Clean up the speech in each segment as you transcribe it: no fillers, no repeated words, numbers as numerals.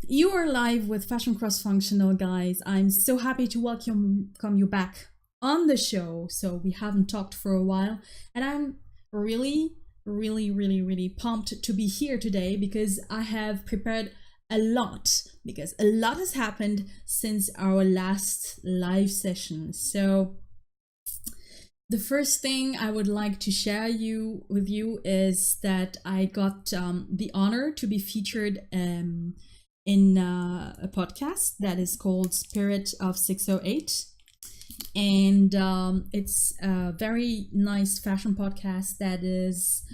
You are live with Fashion Cross Functional, guys. I'm so happy to welcome you back on the show. So we haven't talked for a while, and I'm really pumped to be here today because I have prepared a lot because a lot has happened since our last live session. So the first thing I would like to share with you is that I got the honor to be featured in a podcast that is called Spirit of 608. And it's a very nice fashion podcast that is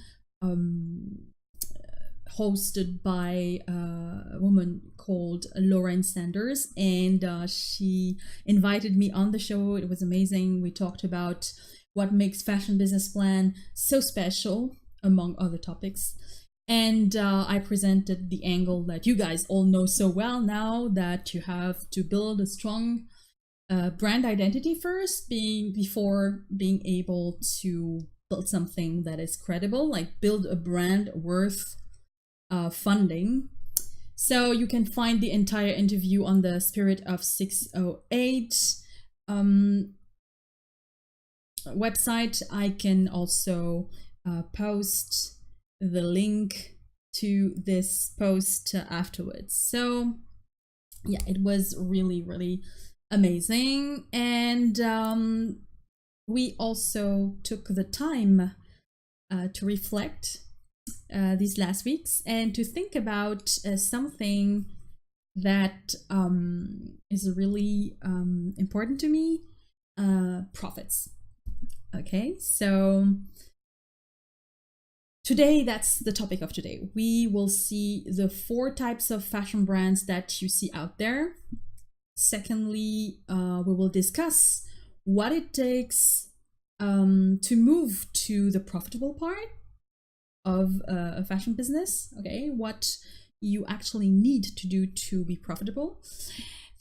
hosted by a woman called Lauren Sanders. And she invited me on the show. It was amazing. We talked about what makes fashion business plan so special, among other topics. And I presented the angle that you guys all know so well now, that you have to build a strong brand identity first, before being able to build something that is credible, like build a brand worth funding. So you can find the entire interview on the Spirit of 608 website. I can also post the link to this post afterwards. So yeah, it was really amazing. And we also took the time to reflect these last weeks and to think about something that is really important to me: profits. Okay, so today, that's the topic of today. We will see the 4 types of fashion brands that you see out there. Secondly, we will discuss what it takes to move to the profitable part of a fashion business. Okay, what you actually need to do to be profitable.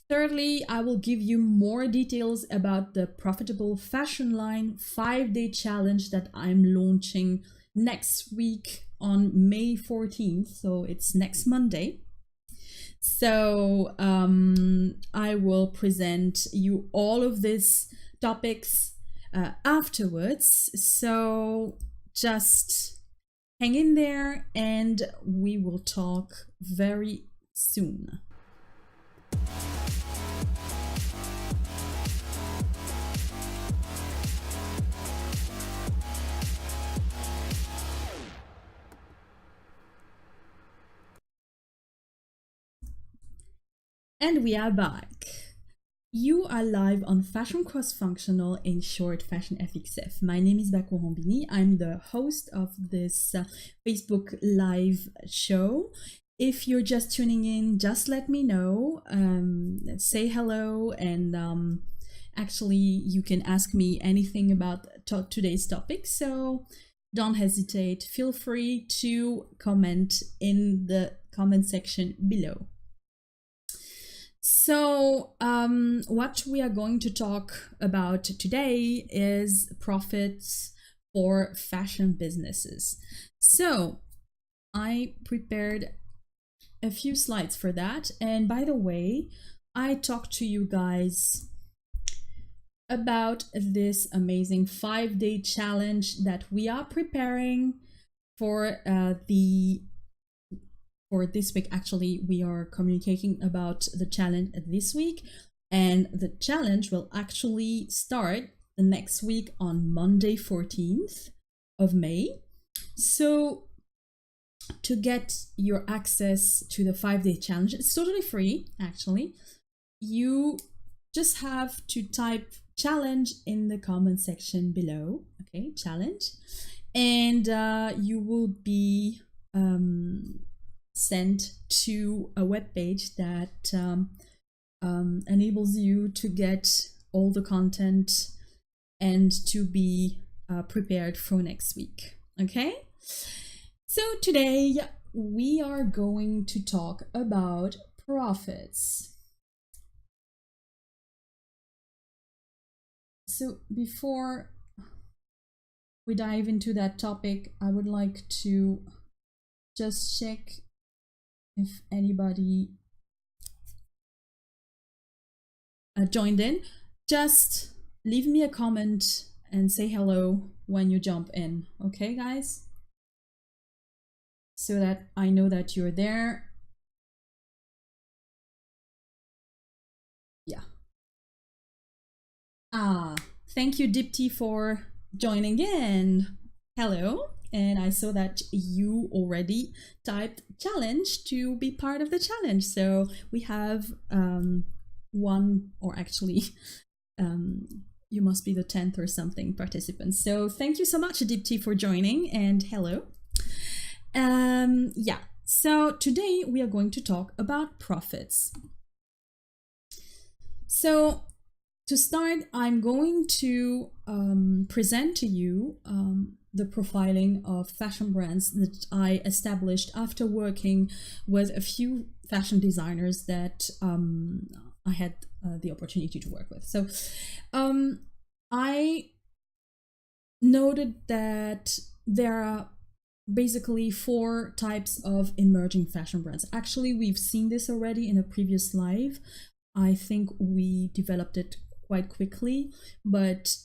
Thirdly, I will give you more details about the Profitable Fashion Line 5-day challenge that I'm launching next week on May 14th. So it's next Monday. So I will present you all of these topics afterwards. So just hang in there and we will talk very soon. And we are back. You are live on Fashion Cross Functional, in short, Fashion FXF. My name is Bako Rambini. I'm the host of this Facebook live show. If you're just tuning in, just let me know, say hello, and actually you can ask me anything about today's topic. So don't hesitate. Feel free to comment in the comment section below. So what we are going to talk about today is profits for fashion businesses. So I prepared a few slides for that. And by the way, I talked to you guys about this amazing 5-day challenge that we are preparing for for this week. Actually, we are communicating about the challenge this week, and the challenge will actually start the next week on Monday 14th of May. So to get your access to the 5-day challenge, it's totally free. Actually, you just have to type challenge in the comment section below. Okay, challenge, and you will be sent to a web page that enables you to get all the content and to be prepared for next week. Okay, so today we are going to talk about profits. So before we dive into that topic, I would like to just check if anybody joined in, just leave me a comment and say hello when you jump in, okay, guys? So that I know that you're there. Yeah. Thank you, Dipti, for joining in. Hello. And I saw that you already typed challenge to be part of the challenge. So we have one, or actually, you must be the 10th or something participants. So thank you so much, Dipti, for joining, and hello. Yeah, so today we are going to talk about profits. So to start, I'm going to present to you the profiling of fashion brands that I established after working with a few fashion designers that I had the opportunity to work with. So I noted that there are basically 4 types of emerging fashion brands. Actually, we've seen this already in a previous live. I think we developed it quite quickly, but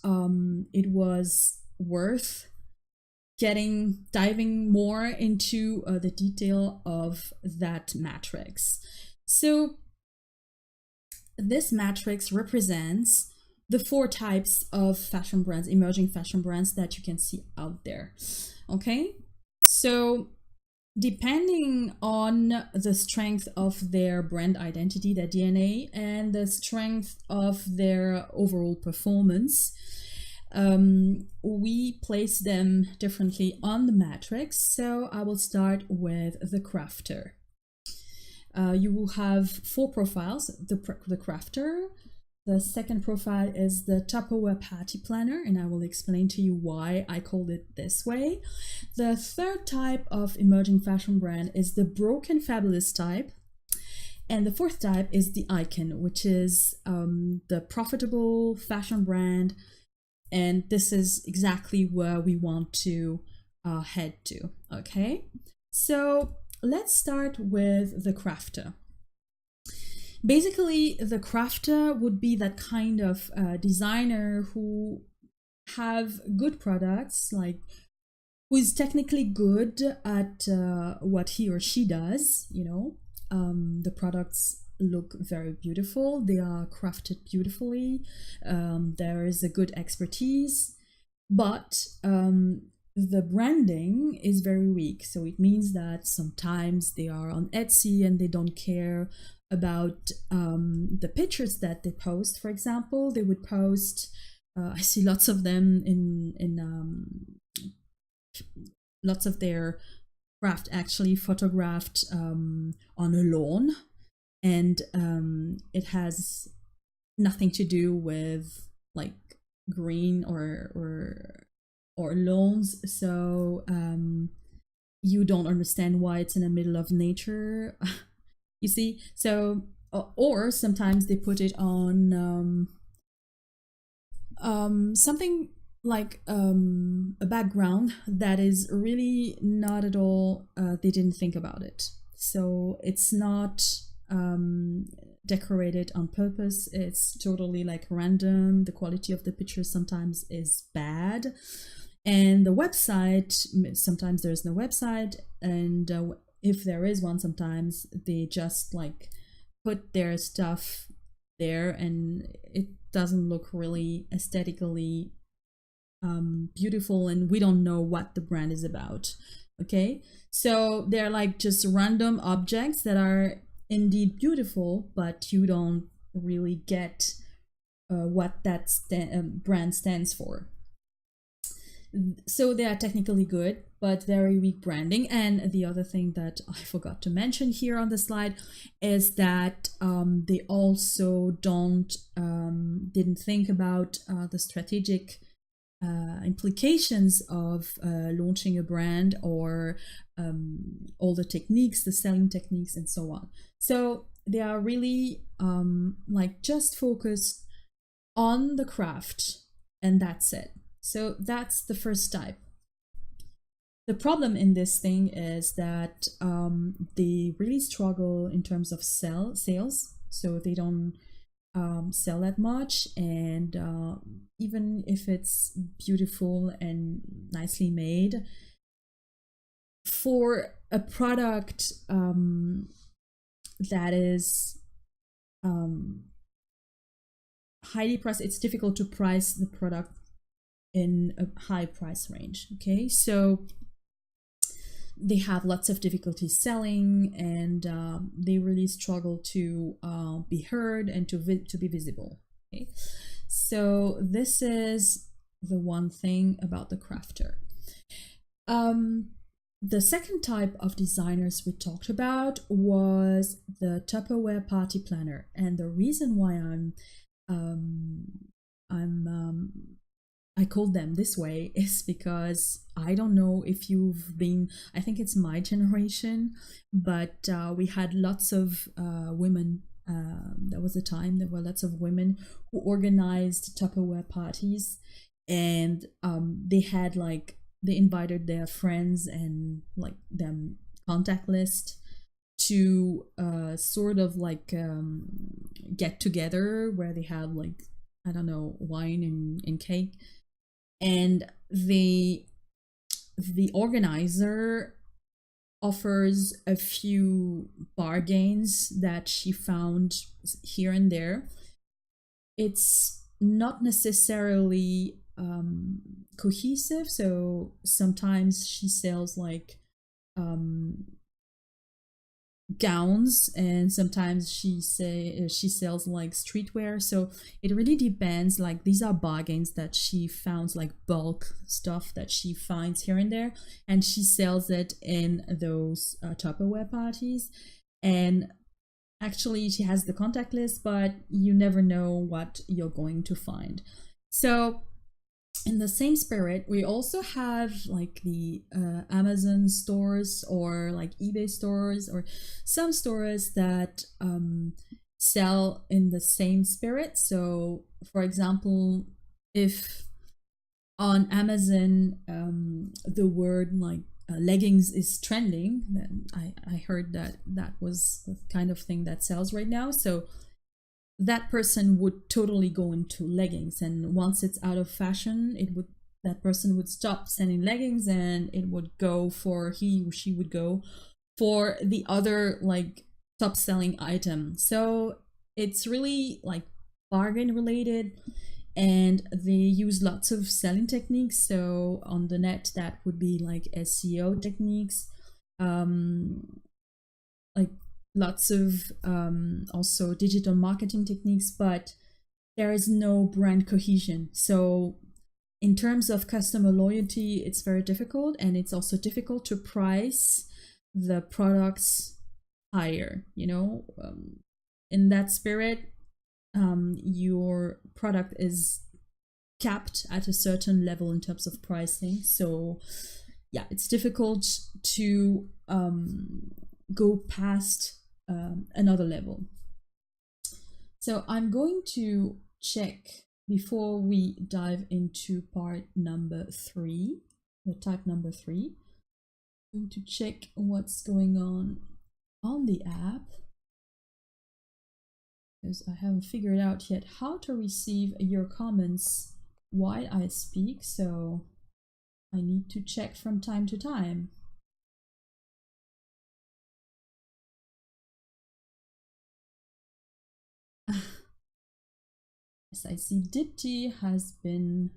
it was worth diving more into the detail of that matrix. So this matrix represents the 4 types of fashion brands, emerging fashion brands that you can see out there. Okay, so depending on the strength of their brand identity, their DNA, and the strength of their overall performance, we place them differently on the matrix. So I will start with the crafter. You will have 4 profiles: the crafter. The second profile is the Tupperware party planner, and I will explain to you why I called it this way. The third type of emerging fashion brand is the broken fabulous type. And the fourth type is the icon, which is the profitable fashion brand. And this is exactly where we want to head to, okay? So let's start with the crafter. Basically, the crafter would be that kind of designer who have good products, like who is technically good at what he or she does. You know, the products look very beautiful, they are crafted beautifully, there is a good expertise, but the branding is very weak. So it means that sometimes they are on Etsy and they don't care about the pictures that they post. For example, they would post, I see lots of them in lots of their craft actually photographed on a lawn, and it has nothing to do with like green or lawns. So you don't understand why it's in the middle of nature. You see, so or sometimes they put it on something like a background that is really not at all, they didn't think about it. So it's not decorated on purpose, it's totally like random. The quality of the pictures sometimes is bad, and the website, sometimes there's no website, and if there is one, sometimes they just like put their stuff there and it doesn't look really aesthetically beautiful, and we don't know what the brand is about. Okay, so they're like just random objects that are indeed beautiful, but you don't really get what that brand stands for. So they are technically good, but very weak branding. And the other thing that I forgot to mention here on the slide is that they also didn't think about the strategic implications of launching a brand, or all the techniques, the selling techniques, and so on. So they are really like just focused on the craft, and that's it. So that's the first type. The problem in this thing is that they really struggle in terms of sales. So they don't sell that much, and even if it's beautiful and nicely made, for a product that is highly priced, it's difficult to price the product in a high price range. Okay, so they have lots of difficulty selling, and they really struggle to be heard and to be visible. Okay, so this is the one thing about the crafter. The second type of designers we talked about was the Tupperware party planner, and the reason why I called them this way is because I don't know if you've been, I think it's my generation, but we had lots of women. There was a time there were lots of women who organized Tupperware parties, and they had like, they invited their friends and like them contact list to sort of like get together, where they had like, I don't know, wine and cake, and the organizer offers a few bargains that she found here and there. It's not necessarily cohesive, so sometimes she sells like gowns, and sometimes she sells like streetwear, so it really depends. Like, these are bargains that she found, like bulk stuff that she finds here and there, and she sells it in those Tupperware parties. And actually she has the contact list, but you never know what you're going to find. So in the same spirit, we also have like the Amazon stores, or like eBay stores, or some stores that sell in the same spirit. So for example, if on Amazon the word like leggings is trending, then I heard that that was the kind of thing that sells right now. So that person would totally go into leggings, and once it's out of fashion, that person would stop selling leggings, and it would go for, he or she would go for the other like top selling item. So it's really like bargain related, and they use lots of selling techniques. So on the net, that would be like SEO techniques, like lots of also digital marketing techniques, but there is no brand cohesion. So in terms of customer loyalty, it's very difficult, and it's also difficult to price the products higher, you know. In that spirit, your product is capped at a certain level in terms of pricing. So yeah, it's difficult to go past another level. So I'm going to check, before we dive into part number 3, the type number 3, I'm going to check what's going on the app, because I haven't figured out yet how to receive your comments while I speak, so I need to check from time to time. Yes, I see Dipti has been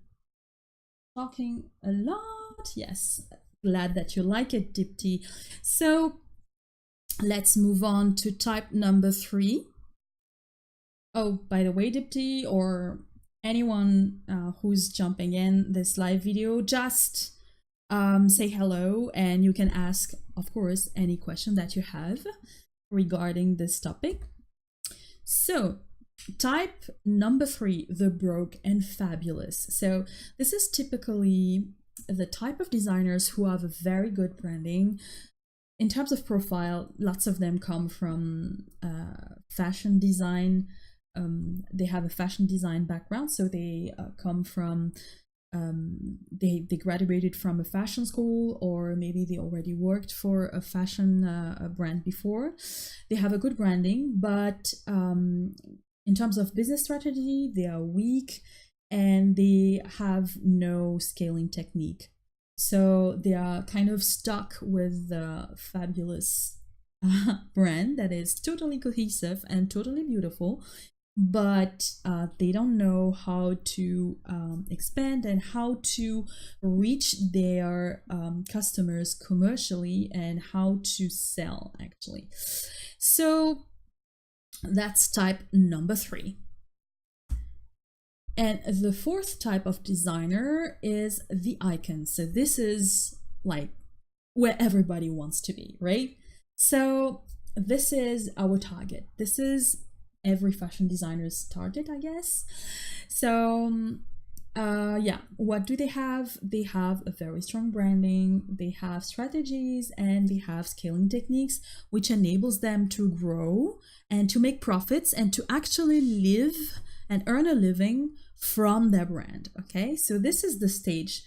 talking a lot. Yes, glad that you like it, Dipti. So let's move on to type number 3. Oh, by the way, Dipti, or anyone who's jumping in this live video, just say hello, and you can ask, of course, any question that you have regarding this topic. So type number 3, the broke and fabulous. So this is typically the type of designers who have a very good branding. In terms of profile, lots of them come from fashion design. They have a fashion design background, so they come from they graduated from a fashion school, or maybe they already worked for a fashion brand before. They have a good branding, but in terms of business strategy, they are weak and they have no scaling technique. So they are kind of stuck with the fabulous brand that is totally cohesive and totally beautiful, but they don't know how to expand and how to reach their customers commercially and how to sell actually. So that's type number 3. And the fourth type of designer is the icon. So this is like where everybody wants to be, right? So this is our target. This is every fashion designer's target, I guess. So yeah, what do they have? They have a very strong branding, they have strategies, and they have scaling techniques, which enables them to grow and to make profits and to actually live and earn a living from their brand. Okay, so this is the stage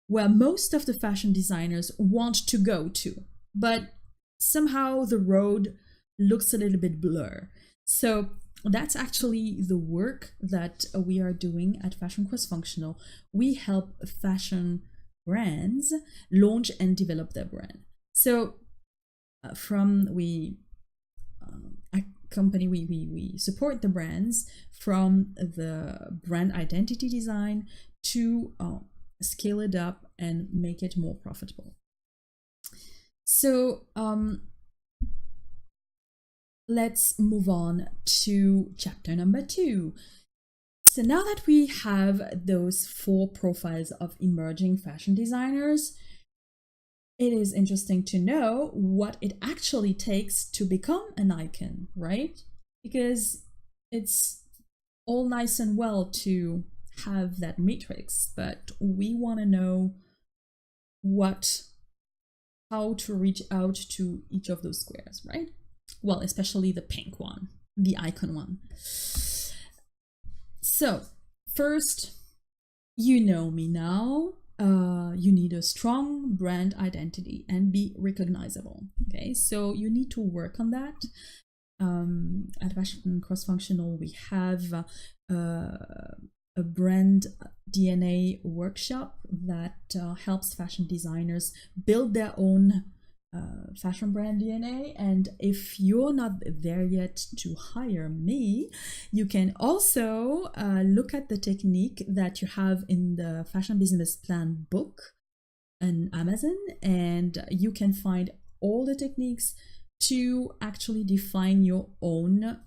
where most of the fashion designers want to go to, but somehow the road looks a little bit blur. So that's actually the work that we are doing at Fashion Cross Functional. We help fashion brands launch and develop their brand. So we support the brands from the brand identity design to scale it up and make it more profitable. So let's move on to chapter number 2. So now that we have those 4 profiles of emerging fashion designers, it is interesting to know what it actually takes to become an icon, right? Because it's all nice and well to have that matrix, but we want to know how to reach out to each of those squares, right? Well, especially the pink one, the icon one. So first, you know me now. You need a strong brand identity and be recognizable. Okay, so you need to work on that. At Fashion Cross Functional, we have a brand DNA workshop that helps fashion designers build their own fashion brand DNA. And if you're not there yet to hire me, you can also look at the technique that you have in the Fashion Business Plan book on Amazon, and you can find all the techniques to actually define your own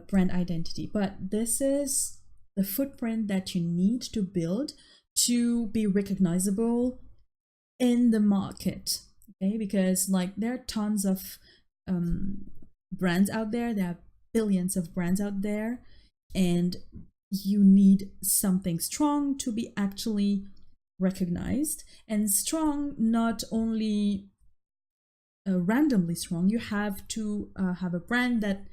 brand identity. But this is the footprint that you need to build to be recognizable in the market. Okay, because like there are tons of brands out there, there are billions of brands out there, and you need something strong to be actually recognized. And strong, not only randomly strong, you have to have a brand that,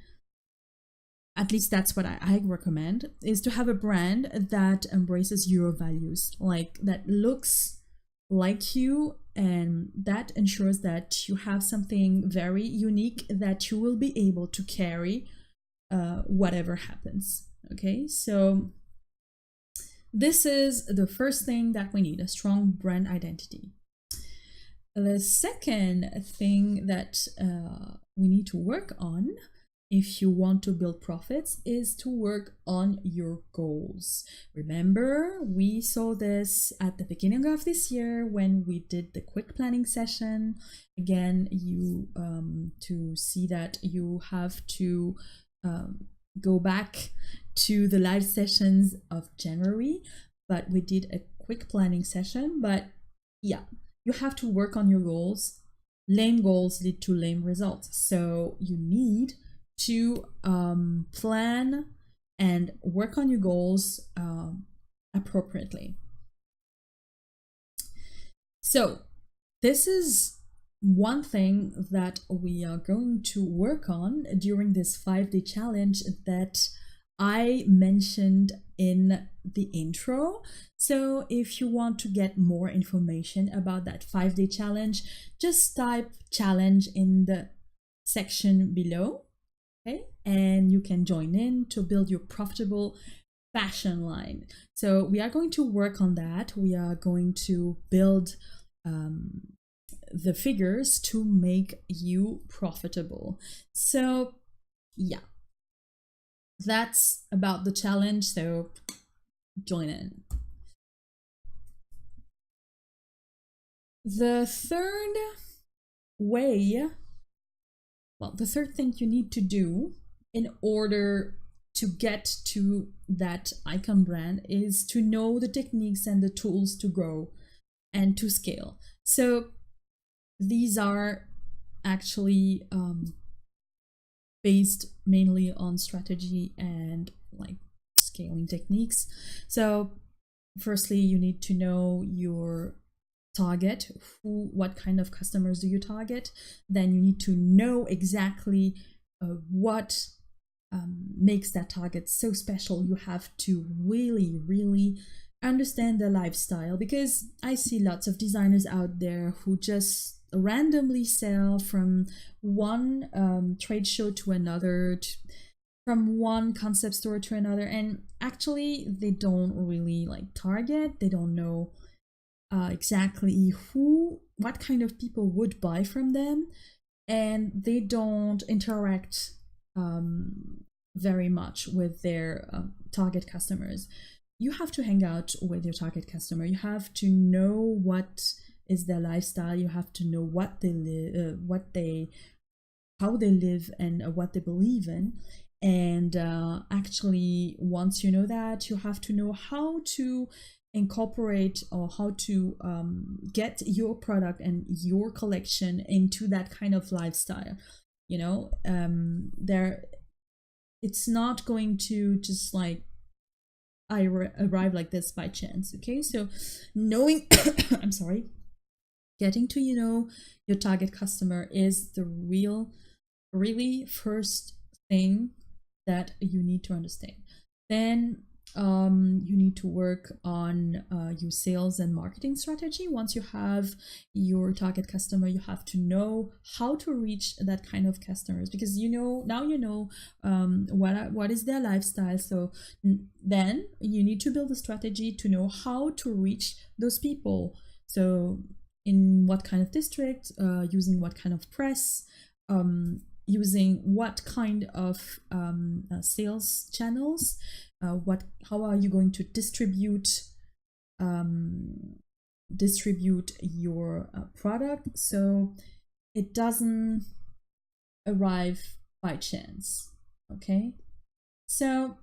at least that's what I recommend, is to have a brand that embraces your values, like that looks like you, and that ensures that you have something very unique that you will be able to carry whatever happens. Okay, so this is the first thing that we need, a strong brand identity. The second thing that we need to work on if you want to build profits is to work on your goals. Remember, we saw this at the beginning of this year when we did the quick planning session. Again, to see that, you have to go back to the live sessions of January, but we did a quick planning session. But yeah, you have to work on your goals. Lame goals lead to lame results. So you need to plan and work on your goals appropriately. So this is one thing that we are going to work on during this 5-day challenge that I mentioned in the intro. So if you want to get more information about that 5-day challenge, just type challenge in the section below Okay, and you can join in to build your profitable fashion line. So we are going to work on that. We are going to build the figures to make you profitable. So yeah, that's about the challenge. So join in. The third way, well, the third thing you need to do in order to get to that icon brand is to know the techniques and the tools to grow and to scale. So these are actually based mainly on strategy and like scaling techniques. So firstly, you need to know your target, what kind of customers do you target. Then you need to know exactly what makes that target so special. You have to really understand their lifestyle, because I see lots of designers out there who just randomly sell from one trade show to another, from one concept store to another, and actually they don't really like target. They don't know exactly what kind of people would buy from them, and they don't interact very much with their target customers. You have to hang out with your target customer. You have to know what is their lifestyle. You have to know what they live, how they live, and what they believe in. And actually, once you know that, you have to know how to incorporate or how to get your product and your collection into that kind of lifestyle. You know, it's not going to just like arrive like this by chance. Okay, so knowing I'm sorry, getting to your target customer is the really first thing that you need to understand. Then you need to work on your sales and marketing strategy. Once you have your target customer, you have to know how to reach that kind of customers, because now what is their lifestyle. So then you need to build a strategy to know how to reach those people. So in what kind of district, using what kind of press, using what kind of sales channels, how are you going to distribute your product, so it doesn't arrive by chance. Okay, so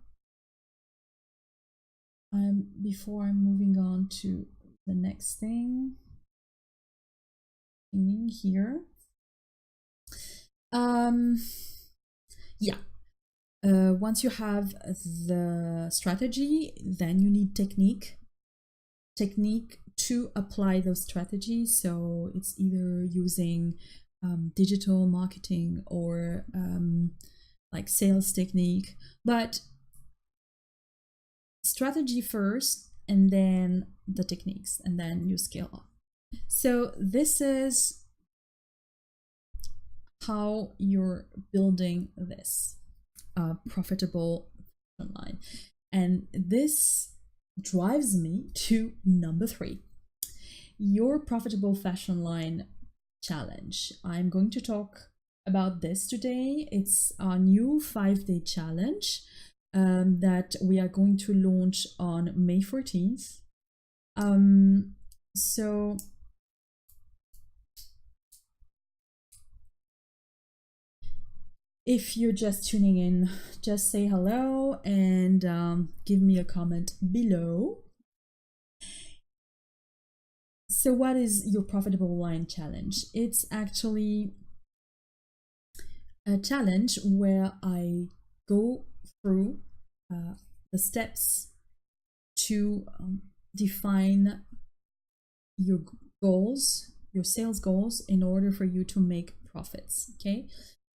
before I'm moving on to the next thing here, yeah, once you have the strategy, then you need technique to apply those strategies. So it's either using digital marketing or like sales technique, but strategy first, and then the techniques, and then you scale up. So this is how you're building this profitable line. And this drives me to number 3, your profitable fashion line challenge. I'm going to talk about this today. It's our new 5-day challenge that we are going to launch on May 14th. So if you're just tuning in, just say hello and give me a comment below. So what is your profitable line challenge? It's actually a challenge where I go through the steps to define your goals, your sales goals, in order for you to make profits. Okay,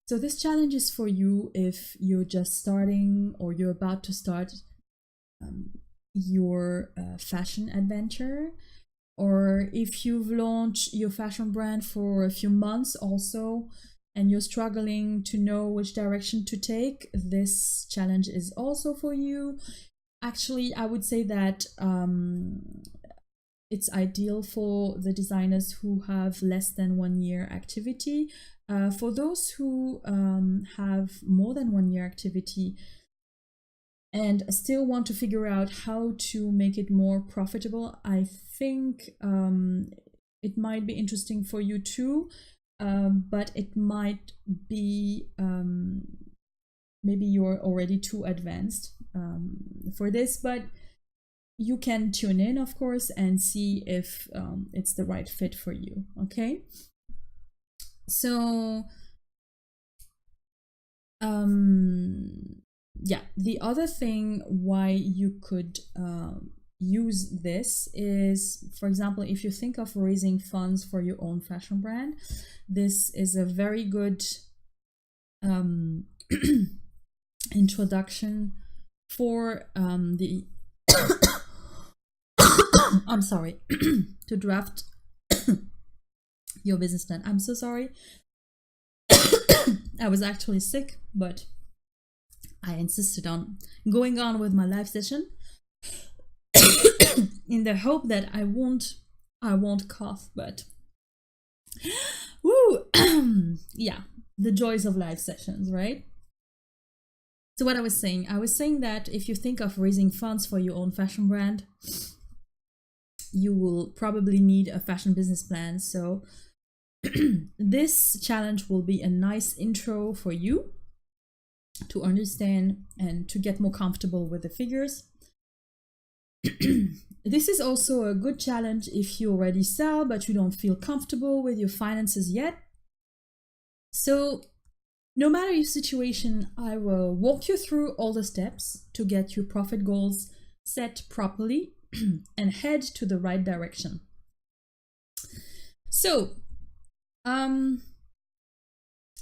so this challenge is for you if you're just starting or you're about to start your fashion adventure, or if you've launched your fashion brand for a few months also and you're struggling to know which direction to take, this challenge is also for you. Actually, I would say that it's ideal for the designers who have less than 1 year activity. For those who have more than 1 year activity and still want to figure out how to make it more profitable, I think it might be interesting for you too, but it might be maybe you're already too advanced for this, but you can tune in, of course, and see if it's the right fit for you. Okay, so yeah, the other thing why you could use this is, for example, if you think of raising funds for your own fashion brand, this is a very good introduction for the I'm sorry, to draft your business plan. I'm so sorry. I was actually sick, but I insisted on going on with my live session in the hope that I won't cough, but woo, yeah, the joys of live sessions, right? So what I was saying that if you think of raising funds for your own fashion brand, you will probably need a fashion business plan. So this challenge will be a nice intro for you to understand and to get more comfortable with the figures. This is also a good challenge if you already sell but you don't feel comfortable with your finances yet. So no matter your situation, I will walk you through all the steps to get your profit goals set properly and head to the right direction. So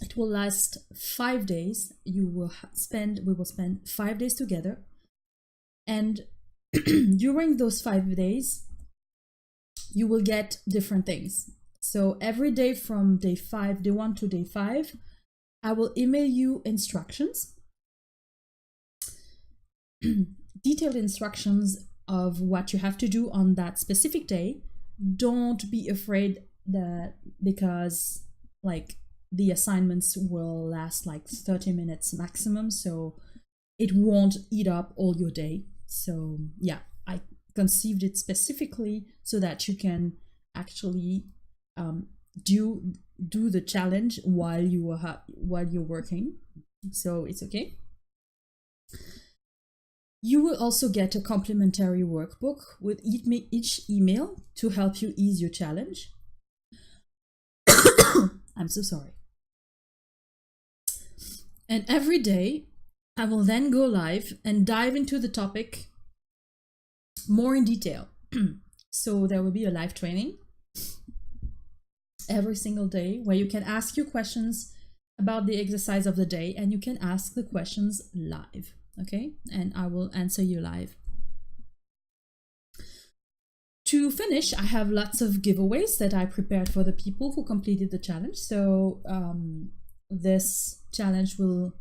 it will last 5 days. We will spend 5 days together, and during those 5 days you will get different things. So every day from day 1 to day 5, I will email you instructions, detailed instructions of what you have to do on that specific day. Don't be afraid that because like the assignments will last like 30 minutes maximum, so it won't eat up all your day. So yeah, I conceived it specifically so that you can actually do the challenge while you're working, so it's okay. You will also get a complimentary workbook with each email to help you ease your challenge. I'm so sorry. And every day I will then go live and dive into the topic more in detail. So there will be a live training every single day where you can ask your questions about the exercise of the day, and you can ask the questions live, okay? And I will answer you live. To finish, I have lots of giveaways that I prepared for the people who completed the challenge. So this challenge will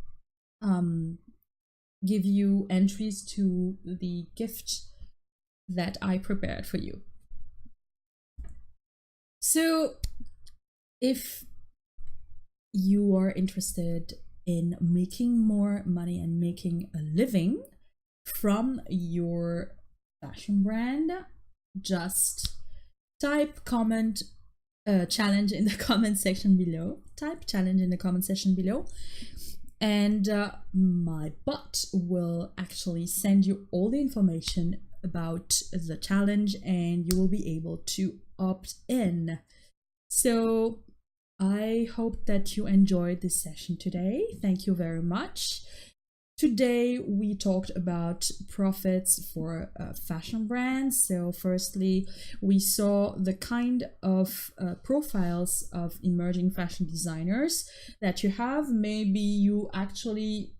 give you entries to the gift that I prepared for you. So if you are interested in making more money and making a living from your fashion brand, just type challenge in the comment section below. Type challenge in the comment section below, and my bot will actually send you all the information about the challenge, and you will be able to opt in. So I hope that you enjoyed this session today. Thank you very much. Today we talked about profits for fashion brands. So firstly, we saw the kind of profiles of emerging fashion designers that you have. Maybe you actually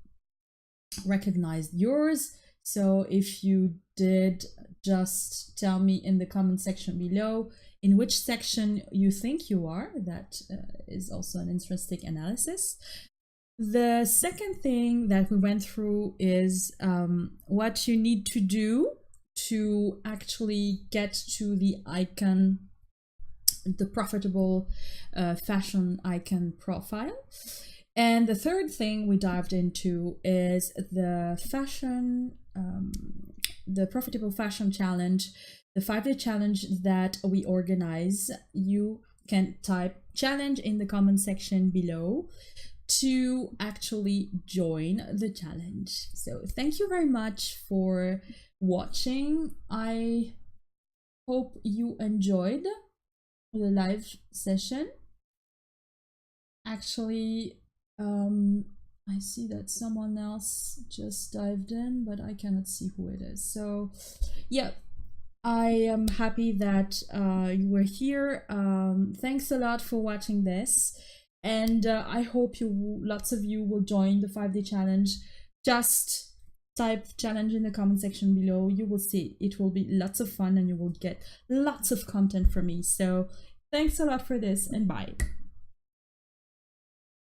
recognized yours. So if you did, just tell me in the comment section below in which section you think you are. That is also an interesting analysis. The second thing that we went through is what you need to do to actually get to the icon, the profitable fashion icon profile. And the third thing we dived into is the profitable fashion challenge, the 5-day challenge that we organize. You can type challenge in the comment section below to actually join the challenge. So thank you very much for watching. I hope you enjoyed the live session. Actually, I see that someone else just dived in, but I cannot see who it is. So yeah, I am happy that you were here. Thanks a lot for watching this. And I hope lots of you will join the 5-day challenge. Just type challenge in the comment section below. You will see it will be lots of fun and you will get lots of content from me. So thanks a lot for this and bye.